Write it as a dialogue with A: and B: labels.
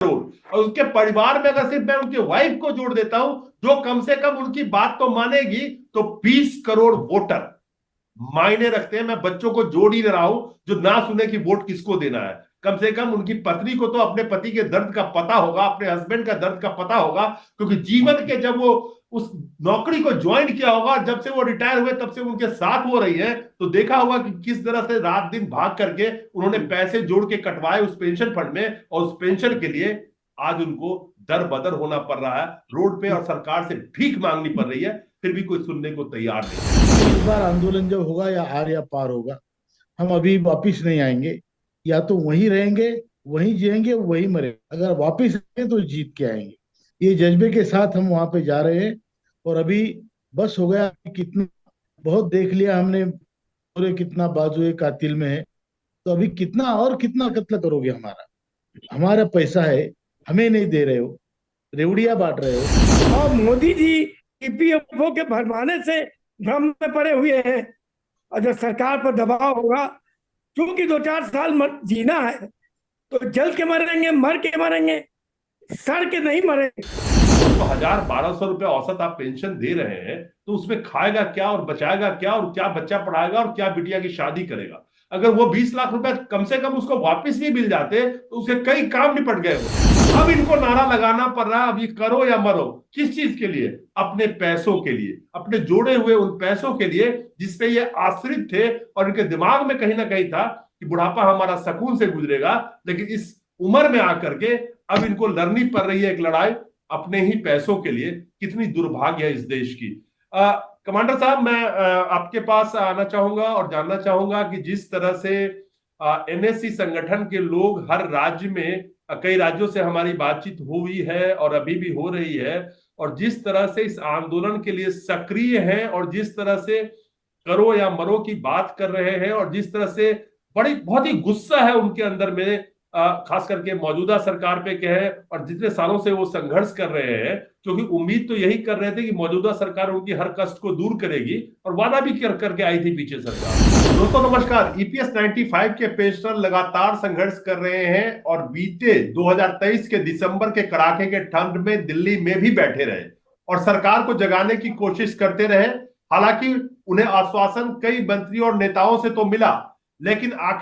A: करोड़, और उसके परिवार में अगर सिर्फ मैं उनकी वाइफ को जोड़ देता हूं जो कम से कम उनकी बात तो मानेगी, तो 20 करोड़ वोटर मायने रखते हैं। मैं बच्चों को जोड़ ही रहा हूं जो ना सुने कि वोट किसको देना है। कम से कम उनकी पत्नी को तो अपने पति के दर्द का पता होगा, अपने हस्बैंड का दर्द का पता होगा, क्योंकि जीवन के जब वो उस नौकरी को ज्वाइन किया होगा, जब से वो रिटायर हुए तब से उनके साथ हो रही है, तो देखा होगा कि किस तरह से रात दिन भाग करके उन्होंने पैसे जोड़ के कटवाए उस पेंशन फंड में, और उस पेंशन के लिए आज उनको दर बदर होना पड़ रहा है, रोड पे और सरकार से भीख मांगनी पड़ रही है, फिर भी कोई सुनने को तैयार नहीं।
B: इस बार आंदोलन जब होगा या आर या पार होगा, हम अभी वापिस नहीं आएंगे। या तो वहीं रहेंगे, वहीं जिएंगे, वहीं मरेंगे। अगर वापिस आएंगे तो जीत के आएंगे। ये जज्बे के साथ हम वहां पे जा रहे हैं। और अभी बस हो गया। कितना बहुत देख लिया हमने। पूरे कितना बाजुए कातिल में है। तो अभी कितना और कितना कत्ल करोगे? हमारा हमारा पैसा है, हमें नहीं दे रहे हो, रेवड़िया बांट रहे हो।
C: और मोदी जी ईपीएफओ के भरमाने से भ्रम में पड़े हुए हैं। और जब सरकार पर दबाव होगा, क्योंकि 2-4 साल जीना है, तो जल के मरेंगे, मर के मरेंगे, सड़ के नहीं मरेंगे।
A: तो 1,000-1,200 रुपए औसत आप पेंशन दे रहे हैं, तो उसमें खाएगा क्या और बचाएगा क्या, और क्या बच्चा पढ़ाएगा और क्या बिटिया की शादी करेगा? अगर वो 20 लाख रुपए कम से कम उसको वापस भी मिल जाते तो उसके कई काम निपट गए। अब इनको नारा लगाना पड़ रहा है, अभी करो या मरो। किस चीज के लिए? अपने पैसों के लिए, अपने जोड़े हुए उन पैसों के लिए जिसपे ये आश्रित थे, और इनके दिमाग में कहीं ना कहीं था कि बुढ़ापा हमारा सुकून से गुजरेगा। लेकिन इस उम्र में आकर के अब इनको लड़नी पड़ रही है एक लड़ाई अपने ही पैसों के लिए। कितनी दुर्भाग्य है इस देश की। कमांडर साहब, मैं आपके पास आना चाहूंगा और जानना चाहूंगा कि जिस तरह से एनएससी संगठन के लोग हर राज्य में, कई राज्यों से हमारी बातचीत हुई है और अभी भी हो रही है, और जिस तरह से इस आंदोलन के लिए सक्रिय हैं, और जिस तरह से करो या मरो की बात कर रहे हैं, और जिस तरह से बड़ी बहुत ही गुस्सा है उनके अंदर में, खास करके मौजूदा सरकार पे कहे, और जितने सालों से वो संघर्ष कर रहे हैं, क्योंकि उम्मीद तो यही कर रहे थे कि मौजूदा सरकार उनकी हर कष्ट को दूर करेगी, और वादा भी करके आई थी पीछे सरकार। दोस्तों नमस्कार। ईपीएस 95 के पेंशनर लगातार संघर्ष कर रहे हैं, और बीते 2023 के दिसंबर के कड़ाके के ठंड में दिल्ली में भी बैठे रहे और सरकार को जगाने की कोशिश करते रहे। हालांकि उन्हें आश्वासन कई मंत्रियों और नेताओं से तो मिला, लेकिन आखिर